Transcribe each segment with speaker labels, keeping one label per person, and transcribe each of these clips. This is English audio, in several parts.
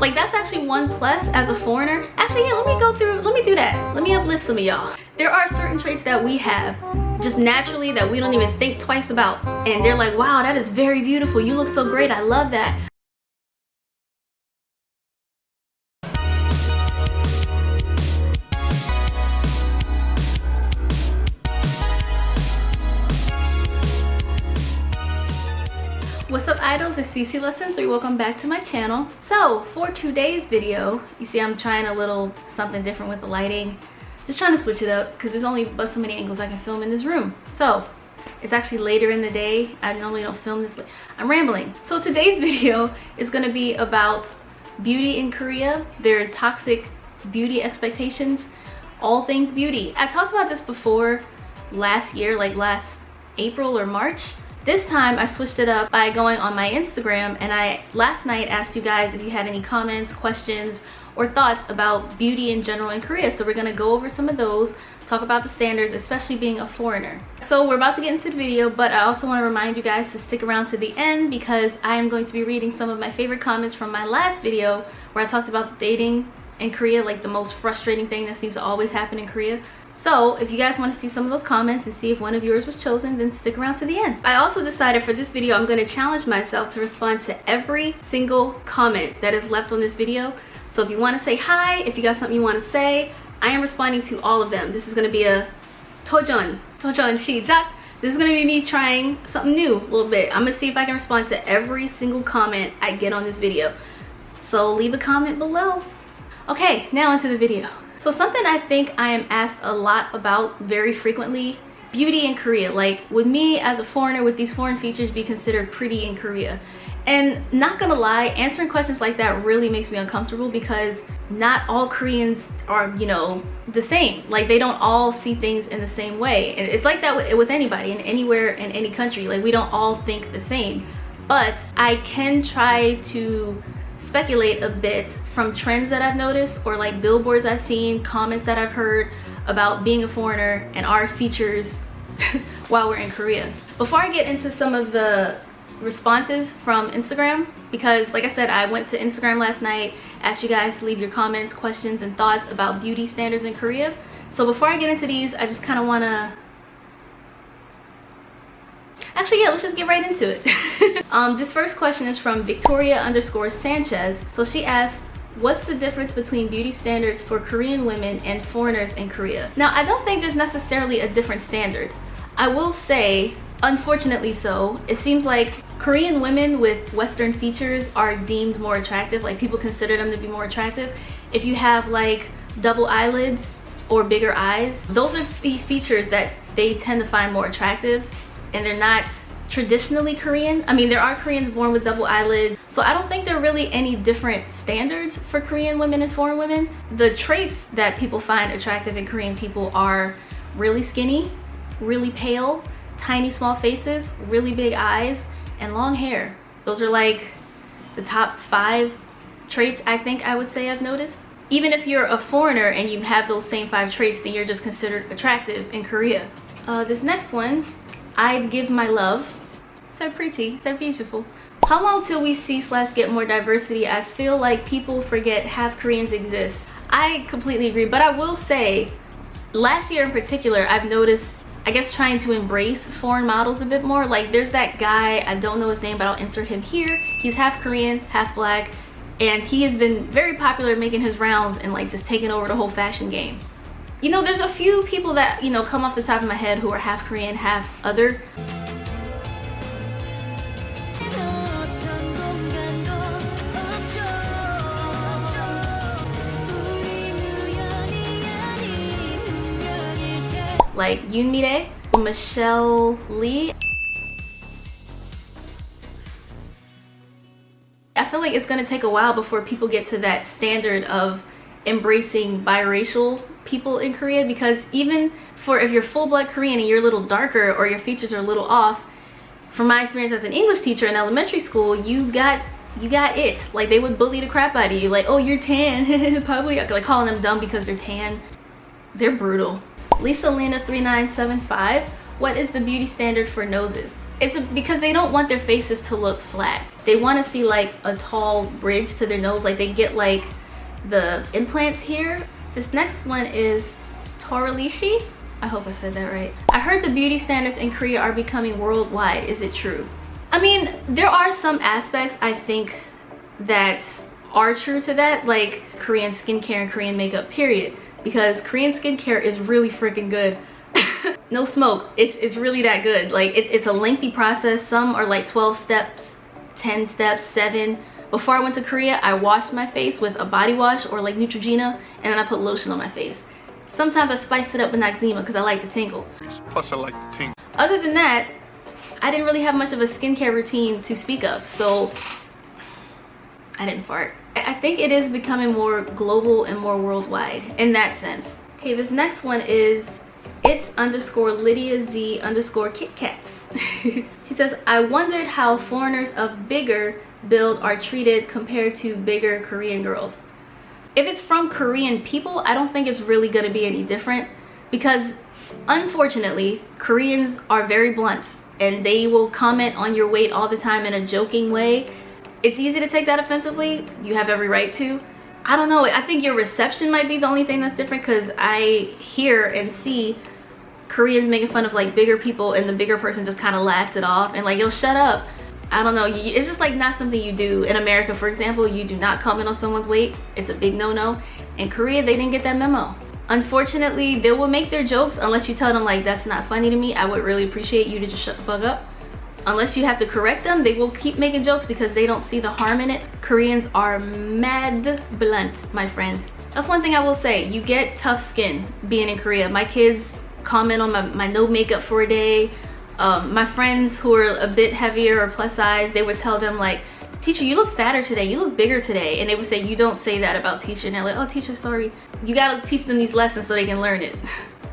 Speaker 1: Like, that's actually one plus as a foreigner. Actually, yeah, let me do that. Let me uplift some of y'all. There are certain traits that we have just naturally that we don't even think twice about, and they're like, wow, that is very beautiful, you look so great, I love that. What's up, idols? It's Cece Lesson 3. Welcome back to my channel. So for today's video, you see I'm trying a little something different with the lighting. Just trying to switch it up because there's only but so many angles I can film in this room. So it's actually later in the day. I normally don't film this late. I'm rambling. So today's video is going to be about beauty in Korea, their toxic beauty expectations, all things beauty. I talked about this before last year, like last April or March. This time I switched it up by going on my Instagram, and I last night asked you guys if you had any comments, questions, or thoughts about beauty in general in Korea. So we're gonna go over some of those, talk about the standards, especially being a foreigner. So we're about to get into the video, but I also want to remind you guys to stick around to the end because I am going to be reading some of my favorite comments from my last video where I talked about dating in Korea, like the most frustrating thing that seems to always happen in Korea. So if you guys want to see some of those comments and see if one of yours was chosen, then stick around to the end. I also decided for this video I'm going to challenge myself to respond to every single comment that is left on this video. So if you want to say hi, if you got something you want to say, I am responding to all of them. This is going to be a tojon 시작. This is going to be me trying something new a little bit. I'm going to see if I can respond to every single comment I get on this video. So leave a comment below. Okay, now into the video. So something I think I am asked a lot about very frequently, beauty in Korea. Like, would me as a foreigner with these foreign features be considered pretty in Korea? And not gonna lie, answering questions like that really makes me uncomfortable because not all Koreans are, you know, the same. Like, they don't all see things in the same way. And it's like that with anybody and anywhere in any country. Like, we don't all think the same. But I can try to speculate a bit from trends that I've noticed, or like billboards I've seen, comments that I've heard about being a foreigner and our features while we're in Korea. Before I get into some of the responses from Instagram, because like I said, I went to Instagram last night, asked you guys to leave your comments, questions, and thoughts about beauty standards in Korea. So before I get into these, I just kind of want to actually, yeah, let's just get right into it. This first question is from Victoria_Sanchez. So she asked, what's the difference between beauty standards for Korean women and foreigners in Korea? Now, I don't think there's necessarily a different standard. I will say, unfortunately so, it seems like Korean women with Western features are deemed more attractive. Like, people consider them to be more attractive. If you have like double eyelids or bigger eyes, those are features that they tend to find more attractive. And they're not traditionally Korean. I mean, there are Koreans born with double eyelids, so I don't think there are really any different standards for Korean women and foreign women. The traits that people find attractive in Korean people are really skinny, really pale, tiny small faces, really big eyes, and long hair. Those are like the top 5 traits I think I would say I've noticed. Even if you're a foreigner and you have those same 5 traits, then you're just considered attractive in Korea. This next one, I'd give my love. So pretty, so beautiful. How long till we see/get more diversity? I feel like people forget half Koreans exist. I completely agree, but I will say, last year in particular, I've noticed, I guess, trying to embrace foreign models a bit more. Like, there's that guy, I don't know his name, but I'll insert him here. He's half Korean, half black, and he has been very popular making his rounds and like just taking over the whole fashion game. You know, there's a few people that, you know, come off the top of my head who are half Korean, half other. Like Yoon Mi-rae, Michelle Lee. I feel like it's gonna take a while before people get to that standard of embracing biracial people in Korea, because even for if you're full-blood Korean and you're a little darker or your features are a little off, from my experience as an English teacher in elementary school, you got it. Like, they would bully the crap out of you, like, oh, you're tan, probably like calling them dumb because they're tan. They're brutal. Lisa Lena 3975, what is the beauty standard for noses? It's because they don't want their faces to look flat. They want to see like a tall bridge to their nose, like they get like the implants here. This next one is Toralishi. I hope I said that right. I heard the beauty standards in Korea are becoming worldwide. Is it true? I mean, there are some aspects I think that are true to that, like Korean skincare and Korean makeup, period. Because Korean skincare is really freaking good. No smoke, it's really that good. Like it's a lengthy process. Some are like 12 steps, 10 steps, 7. Before I went to Korea, I washed my face with a body wash or like Neutrogena, and then I put lotion on my face. Sometimes I spice it up with Noxzema because I like the tingle.
Speaker 2: Plus I like the tingle.
Speaker 1: Other than that, I didn't really have much of a skincare routine to speak of, so I didn't fart. I think it is becoming more global and more worldwide in that sense. Okay, this next one is it's_LydiaZ_KitKats. She says, I wondered how foreigners of bigger build are treated compared to bigger Korean girls. If it's from Korean people, I don't think it's really going to be any different, because unfortunately Koreans are very blunt and they will comment on your weight all the time in a joking way. It's easy to take that offensively. You have every right to. I don't know, I think your reception might be the only thing that's different, because I hear and see Koreans making fun of like bigger people and the bigger person just kind of laughs it off and like, yo, shut up. I don't know, it's just like not something you do. In America, for example, you do not comment on someone's weight. It's a big no-no. In Korea, they didn't get that memo. Unfortunately, they will make their jokes unless you tell them like, that's not funny to me. I would really appreciate you to just shut the fuck up. Unless you have to correct them, they will keep making jokes because they don't see the harm in it. Koreans are mad blunt, my friends. That's one thing I will say. You get tough skin being in Korea. My kids comment on my no makeup for a day. My friends who are a bit heavier or plus size, they would tell them like, teacher, you look fatter today, you look bigger today. And they would say, you don't say that about teacher. And they're like, oh teacher, sorry. You gotta teach them these lessons so they can learn it.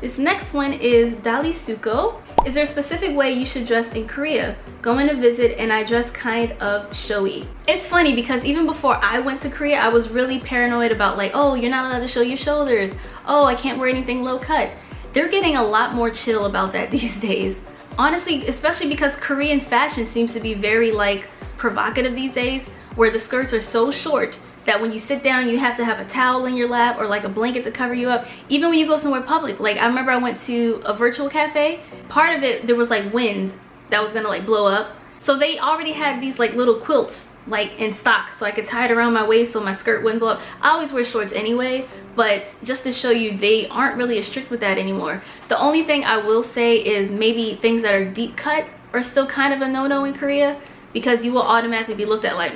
Speaker 1: This next one is Dali Suko. Is there a specific way you should dress in Korea? Going to visit and I dress kind of showy. It's funny because even before I went to Korea, I was really paranoid about like, oh, you're not allowed to show your shoulders. Oh, I can't wear anything low cut. They're getting a lot more chill about that these days. Honestly, especially because Korean fashion seems to be very like provocative these days, where the skirts are so short that when you sit down you have to have a towel in your lap or like a blanket to cover you up. Even when you go somewhere public, like I remember I went to a virtual cafe. Part of it, there was like wind that was gonna like blow up, so they already had these like little quilts like in stock, so I could tie it around my waist so my skirt wouldn't blow up. I always wear shorts anyway, but just to show you, they aren't really as strict with that anymore. The only thing I will say is maybe things that are deep cut are still kind of a no-no in Korea, because you will automatically be looked at like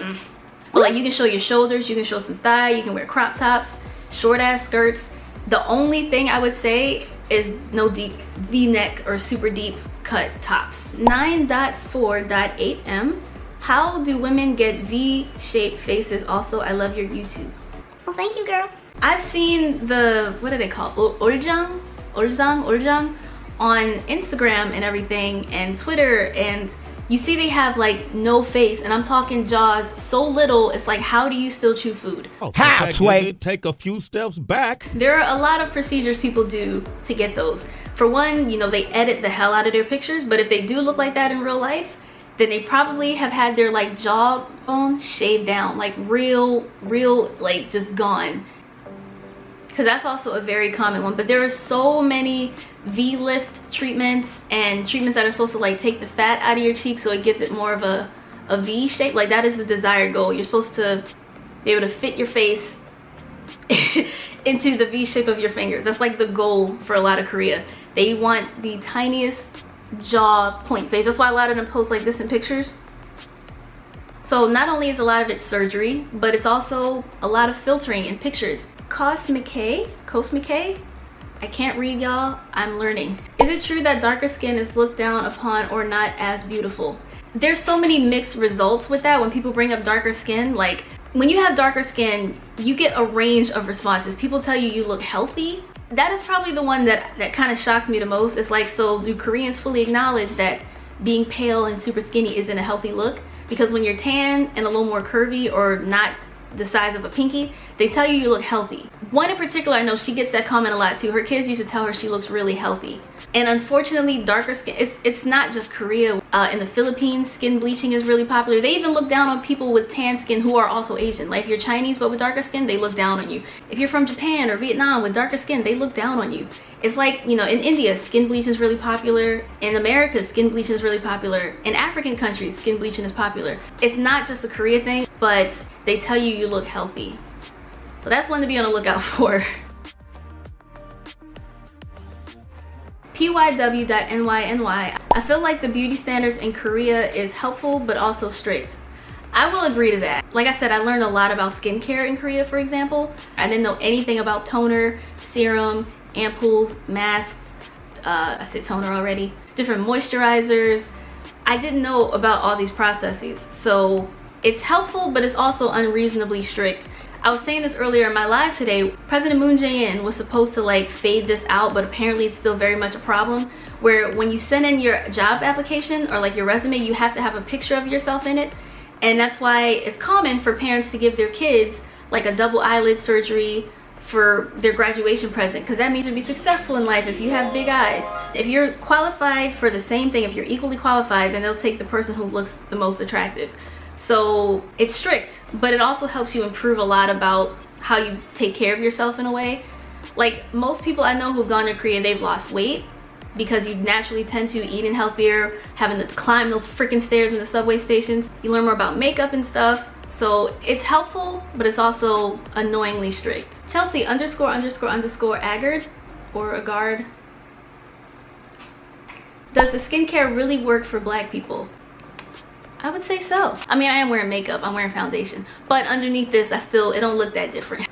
Speaker 1: But like you can show your shoulders, you can show some thigh, you can wear crop tops, short ass skirts. The only thing I would say is no deep v-neck or super deep cut tops. 9.4.8M. How do women get V-shaped faces? Also, I love your YouTube.
Speaker 3: Well, thank you, girl.
Speaker 1: I've seen the, what are they called? Oljang on Instagram and everything, and Twitter, and you see they have like no face, and I'm talking jaws so little, it's like, how do you still chew food?
Speaker 4: Halfway. Take a few steps back.
Speaker 1: There are a lot of procedures people do to get those. For one, you know, they edit the hell out of their pictures, but if they do look like that in real life, then they probably have had their like jawbone shaved down, like real like just gone. Because that's also a very common one. But there are so many V-lift treatments and treatments that are supposed to like take the fat out of your cheek so it gives it more of a V shape. Like that is the desired goal. You're supposed to be able to fit your face into the V shape of your fingers. That's like the goal for a lot of Korea. They want the tiniest jaw point face. That's why a lot of them post like this in pictures. So not only is a lot of it surgery, but it's also a lot of filtering in pictures. Cosmic, I can't read, y'all. I'm learning. Is it true that darker skin is looked down upon or not as beautiful? There's so many mixed results with that when people bring up darker skin. Like when you have darker skin, you get a range of responses. People tell you you look healthy. That is probably the one that kind of shocks me the most. It's like, so do Koreans fully acknowledge that being pale and super skinny isn't a healthy look? Because when you're tan and a little more curvy or not the size of a pinky, they tell you look healthy. One in particular, I know she gets that comment a lot too. Her kids used to tell her she looks really healthy. And unfortunately, darker skin, it's not just Korea. In the Philippines, skin bleaching is really popular. They even look down on people with tan skin who are also Asian. Like if you're Chinese but with darker skin, they look down on you. If you're from Japan or Vietnam with darker skin, they look down on you. It's like, you know, in India, skin bleaching is really popular. In America, skin bleaching is really popular. In African countries, skin bleaching is popular. It's not just a Korea thing, but they tell you you look healthy. So that's one to be on the lookout for. pyw.nyny. I feel like the beauty standards in Korea is helpful but also strict. I will agree to that. Like I said, I learned a lot about skincare in Korea, for example. I didn't know anything about toner, serum, ampoules, masks. I said toner already. Different moisturizers. I didn't know about all these processes. So it's helpful, but it's also unreasonably strict. I was saying this earlier in my live today. President Moon Jae-in was supposed to like fade this out, but apparently it's still very much a problem, where when you send in your job application or like your resume, you have to have a picture of yourself in it. And that's why it's common for parents to give their kids like a double eyelid surgery for their graduation present, because that means you'll be successful in life if you have big eyes. If you're qualified for the same thing, if you're equally qualified, then they'll take the person who looks the most attractive. So it's strict, but it also helps you improve a lot about how you take care of yourself in a way. Like most people I know who've gone to Korea, they've lost weight because you naturally tend to eating healthier, having to climb those freaking stairs in the subway stations. You learn more about makeup and stuff. So it's helpful, but it's also annoyingly strict. Chelsea ___ Agard or Agard. Does the skincare really work for black people? I would say so. I mean, I am wearing makeup, I'm wearing foundation, but underneath this, it don't look that different.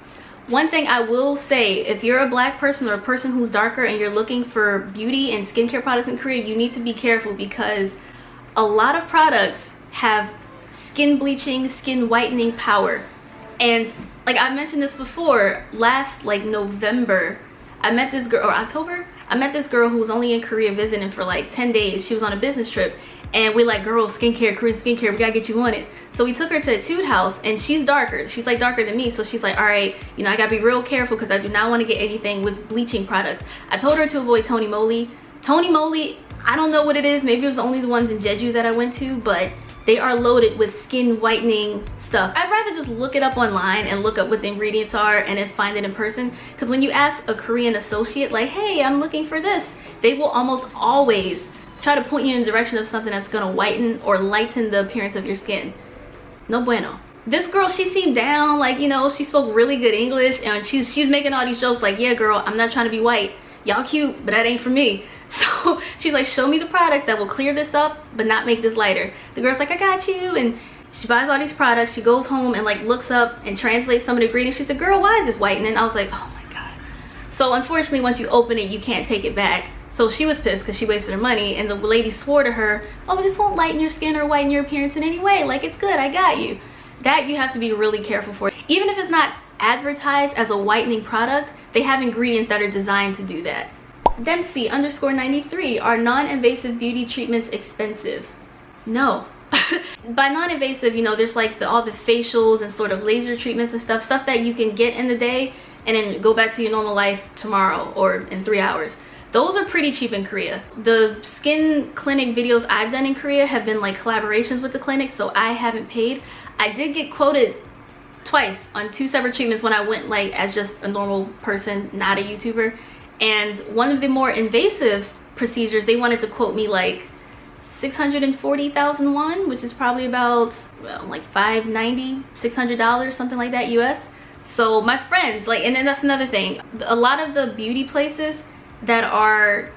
Speaker 1: One thing I will say, if you're a black person or a person who's darker and you're looking for beauty and skincare products in Korea, you need to be careful because a lot of products have skin bleaching, skin whitening power. And like I mentioned this before, last like November, I met this girl, or October, I met this girl who was only in Korea visiting for like 10 days. She was on a business trip. And we like, girl, skincare, Korean skincare, we gotta get you on it. So we took her to a Tude house, and she's darker. She's like darker than me. So she's like, all right, you know, I gotta be real careful because I do not want to get anything with bleaching products. I told her to avoid Tony Moly. Tony Moly, I don't know what it is. Maybe it was only the ones in Jeju that I went to, but they are loaded with skin whitening stuff. I'd rather just look it up online and look up what the ingredients are and then find it in person. Because when you ask a Korean associate, like, hey, I'm looking for this, they will almost always try to point you in the direction of something that's gonna whiten or lighten the appearance of your skin. No bueno. This girl, she seemed down, like, you know, she spoke really good English, and she's making all these jokes like, yeah, girl, I'm not trying to be white. Y'all cute, but that ain't for me. So she's like, show me the products that will clear this up, but not make this lighter. The girl's like, I got you, and she buys all these products. She goes home and like looks up and translates some of the ingredients. She said, girl, why is this whitening? I was like, oh my God. So unfortunately, once you open it, you can't take it back. So she was pissed because she wasted her money, and the lady swore to her, oh, this won't lighten your skin or whiten your appearance in any way. Like, it's good, I got you. That you have to be really careful for. Even if it's not advertised as a whitening product, they have ingredients that are designed to do that. Dempsey _93, are non-invasive beauty treatments expensive? No. By non-invasive, you know, there's like all the facials and sort of laser treatments and stuff that you can get in the day and then go back to your normal life tomorrow or in 3 hours. Those are pretty cheap in Korea. The skin clinic videos I've done in Korea have been like collaborations with the clinic, so I haven't paid. I did get quoted twice on 2 separate treatments when I went like as just a normal person, not a YouTuber. And one of the more invasive procedures, they wanted to quote me like 640,000 won, which is probably about, well, like $590, $600, something like that US. So my friends, like, and then that's another thing. A lot of the beauty places that are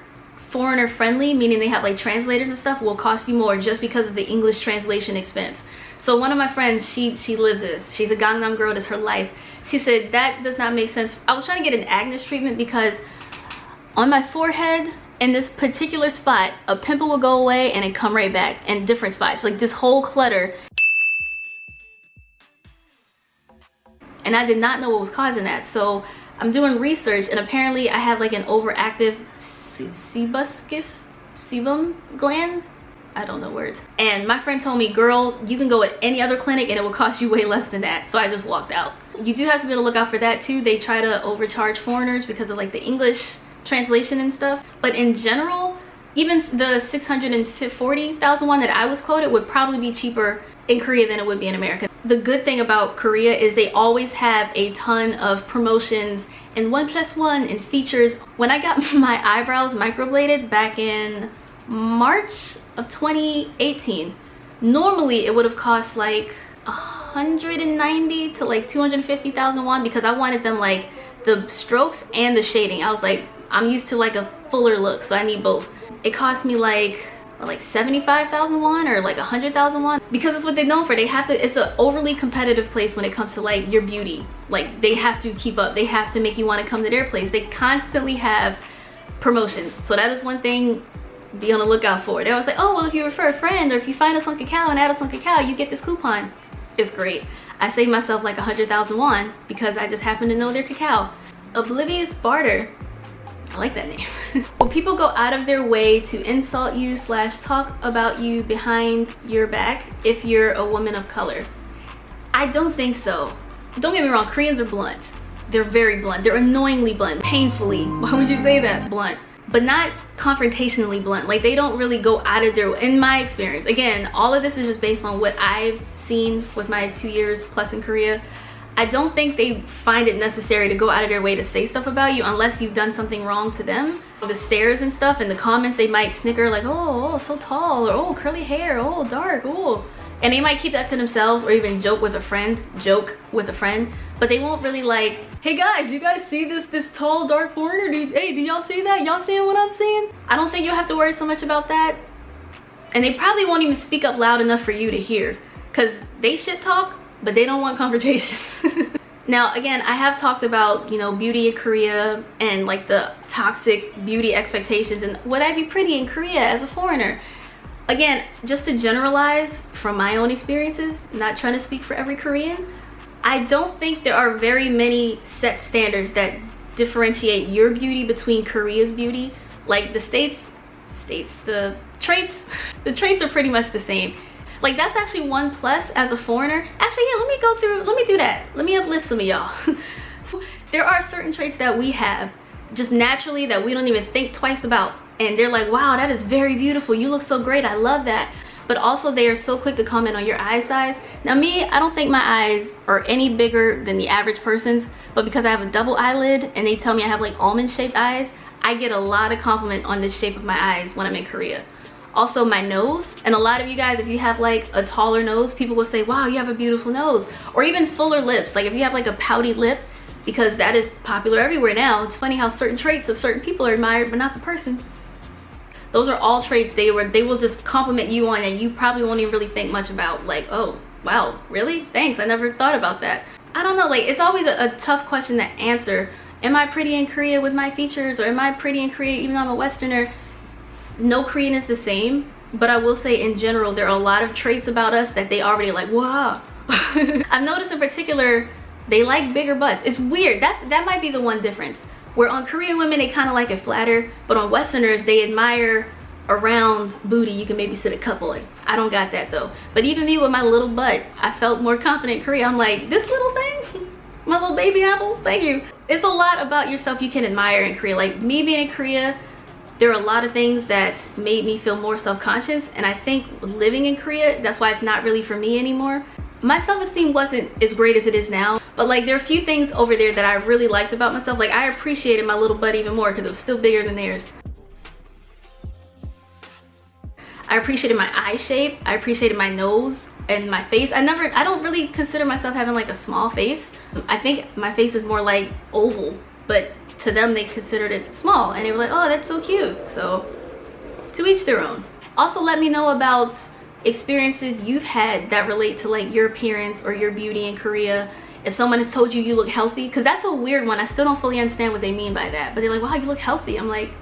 Speaker 1: foreigner friendly, meaning they have like translators and stuff, will cost you more just because of the English translation expense. So one of my friends, she lives this. She's a Gangnam girl, that's her life. She said that does not make sense. I was trying to get an Agnes treatment because on my forehead, in this particular spot, a pimple will go away and it come right back in different spots. Like this whole clutter. And I did not know what was causing that. So I'm doing research, and apparently I had like an overactive sebum gland. I don't know words. And my friend told me, girl, you can go at any other clinic and it will cost you way less than that. So I just walked out. You do have to be on the lookout for that too. They try to overcharge foreigners because of like the English translation and stuff. But in general, even the 640,000 one that I was quoted would probably be cheaper in Korea than it would be in America. The good thing about Korea is they always have a ton of promotions and 1+1 and features. When I got my eyebrows microbladed back in March of 2018, normally it would have cost like 190 to like 250,000 won because I wanted them like the strokes and the shading. I was like, I'm used to like a fuller look, so I need both. It cost me like 75,000 won or like 100,000 won because it's what they're known for. They have to, it's an overly competitive place when it comes to like your beauty. Like they have to keep up, they have to make you want to come to their place. They constantly have promotions, so that is one thing. Be on the lookout for. They always like, oh well, if you refer a friend or if you find us on Kakao and add us on Kakao, you get this coupon. It's great. I saved myself like 100,000 won because I just happen to know their Kakao. Oblivious Barter. I like that name. Will people go out of their way to insult you / talk about you behind your back if you're a woman of color? I don't think so. Don't get me wrong, Koreans are blunt. They're very blunt. They're annoyingly blunt. Painfully. Why would you say that? Blunt. But not confrontationally blunt. Like they don't really go out of their way, in my experience. Again, all of this is just based on what I've seen with my 2 years plus in Korea. I don't think they find it necessary to go out of their way to say stuff about you unless you've done something wrong to them. The stares and stuff and the comments, they might snicker like, oh, so tall, or oh, curly hair, oh, dark, oh. And they might keep that to themselves or even joke with a friend, but they won't really like, hey guys, you guys see this tall, dark foreigner? Hey, do y'all see that? Y'all seeing what I'm seeing? I don't think you'll have to worry so much about that. And they probably won't even speak up loud enough for you to hear because they shit talk, but they don't want confrontation. Now, again, I have talked about, you know, beauty in Korea and like the toxic beauty expectations and would I be pretty in Korea as a foreigner? Again, just to generalize from my own experiences, not trying to speak for every Korean, I don't think there are very many set standards that differentiate your beauty between Korea's beauty. Like the the traits are pretty much the same. Like that's actually one plus as a foreigner. Actually, yeah, let me do that. Let me uplift some of y'all. There are certain traits that we have just naturally that we don't even think twice about. And they're like, wow, that is very beautiful. You look so great. I love that. But also they are so quick to comment on your eye size. Now me, I don't think my eyes are any bigger than the average person's, but because I have a double eyelid and they tell me I have like almond shaped eyes, I get a lot of compliment on the shape of my eyes when I'm in Korea. Also my nose, and a lot of you guys, if you have like a taller nose, people will say, wow, you have a beautiful nose. Or even fuller lips, like if you have like a pouty lip, because that is popular everywhere now. It's funny how certain traits of certain people are admired, but not the person. Those are all traits they will just compliment you on and you probably won't even really think much about, like, oh, wow, really? Thanks, I never thought about that. I don't know, like it's always a tough question to answer. Am I pretty in Korea with my features, or am I pretty in Korea even though I'm a Westerner? No Korean is the same, but I will say in general, there are a lot of traits about us that they already like, wow. I've noticed in particular, they like bigger butts. It's weird, that might be the one difference. Where on Korean women, they kind of like it flatter, but on Westerners, they admire a round booty you can maybe sit a cup on. I don't got that though. But even me with my little butt, I felt more confident in Korea. I'm like, this little thing? My little baby apple? Thank you. It's a lot about yourself you can admire in Korea. Like me being in Korea, there are a lot of things that made me feel more self-conscious. And I think living in Korea, that's why it's not really for me anymore. My self-esteem wasn't as great as it is now, but like there are a few things over there that I really liked about myself. Like I appreciated my little butt even more because it was still bigger than theirs. I appreciated my eye shape. I appreciated my nose and my face. I don't really consider myself having like a small face. I think my face is more like oval, but to them they considered it small and they were like, oh, that's so cute. So to each their own. Also let me know about experiences you've had that relate to like your appearance or your beauty in Korea. If someone has told you you look healthy, because that's a weird one. I still don't fully understand what they mean by that, but they're like, wow, you look healthy. I'm like,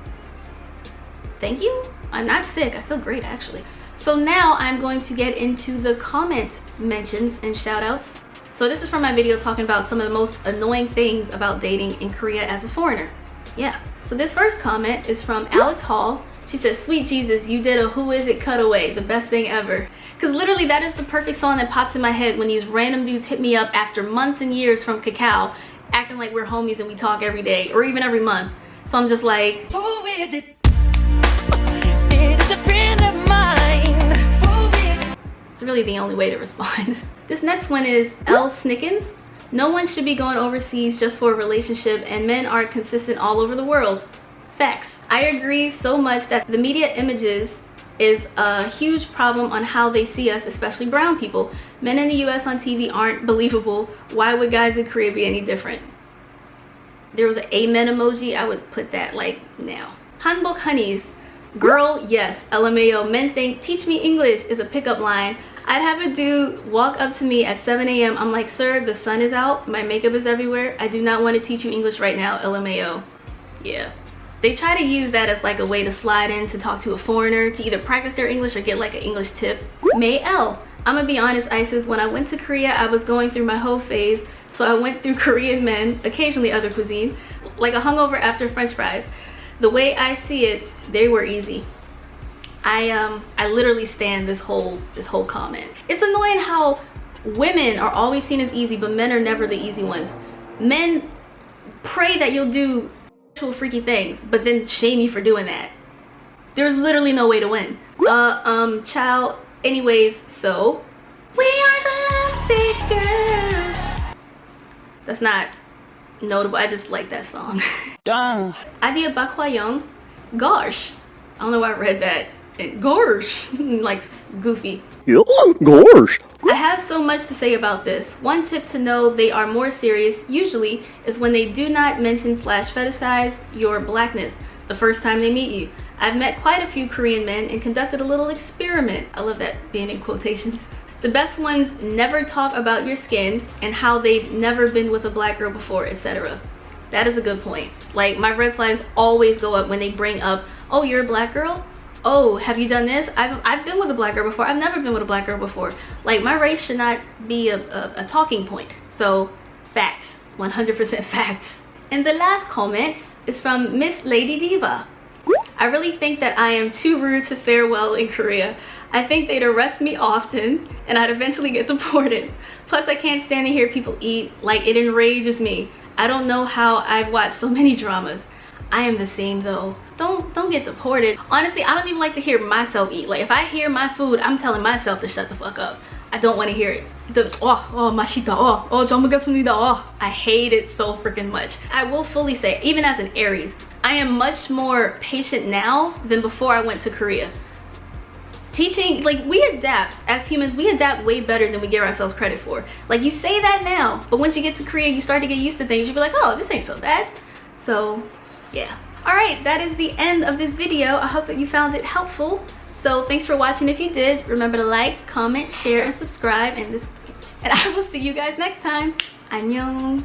Speaker 1: thank you. I'm not sick. I feel great actually. So now I'm going to get into the comment mentions and shout outs. So this is from my video talking about some of the most annoying things about dating in Korea as a foreigner. Yeah. So this first comment is from Alex Hall, She says, sweet Jesus, you did a Who Is It cutaway, the best thing ever. Because literally that is the perfect song that pops in my head when these random dudes hit me up after months and years from Cacao, acting like we're homies and we talk every day or even every month. So I'm just like, who is it? It's a friend of mine. Who is it? It's really the only way to respond. This next one is L. Snickens. No one should be going overseas just for a relationship, and men are consistent all over the world. Facts. I agree so much that the media images is a huge problem on how they see us, especially brown people. Men in the US on TV aren't believable. Why would guys in Korea be any different? There was an amen emoji. I would put that like now. Hanbok Honeys. Girl, yes. LMAO. Men think teach me English is a pickup line. I'd have a dude walk up to me at 7 a.m. I'm like, sir, the sun is out. My makeup is everywhere. I do not want to teach you English right now. LMAO. Yeah. They try to use that as like a way to slide in to talk to a foreigner, to either practice their English or get like an English tip. May L. I'm gonna be honest, Isis, when I went to Korea, I was going through my whole phase. So I went through Korean men, occasionally other cuisine, like a hungover after French fries. The way I see it, they were easy. I literally stand this whole comment. It's annoying how women are always seen as easy, but men are never the easy ones. Men pray that you'll do freaky things, but then shame you for doing that. There's literally no way to win. Child. Anyways, so we are the lovesick girls. That's not notable. I just like that song. Adia Bakwayong. Gosh. I don't know why I read that. Gosh. Like goofy.
Speaker 2: Yeah, gosh.
Speaker 1: I have so much to say about this. One tip to know they are more serious usually is when they do not mention / fetishize your blackness the first time they meet you. I've met quite a few Korean men and conducted a little experiment. I love that being in quotations. The best ones never talk about your skin and how they've never been with a black girl before, etc. That is a good point. Like, my red flags always go up when they bring up, oh, you're a black girl? Oh, have you done this? I've been with a black girl before. I've never been with a black girl before. Like, my race should not be a talking point. So, facts. 100% facts. And the last comment is from Miss Lady Diva. I really think that I am too rude to fare well in Korea. I think they'd arrest me often and I'd eventually get deported. Plus, I can't stand to hear people eat. Like, it enrages me. I don't know how I've watched so many dramas. I am the same though. Don't get deported. Honestly, I don't even like to hear myself eat. Like, if I hear my food, I'm telling myself to shut the fuck up. I don't want to hear it. Mashita, 잘 먹겠습니다. I hate it so freaking much. I will fully say, even as an Aries, I am much more patient now than before I went to Korea. Teaching, like, we adapt as humans. We adapt way better than we give ourselves credit for. Like, you say that now, but once you get to Korea, you start to get used to things. You'll be like, oh, this ain't so bad. So, yeah. Alright, that is the end of this video. I hope that you found it helpful. So thanks for watching. If you did, remember to like, comment, share, and subscribe. And I will see you guys next time. 안녕.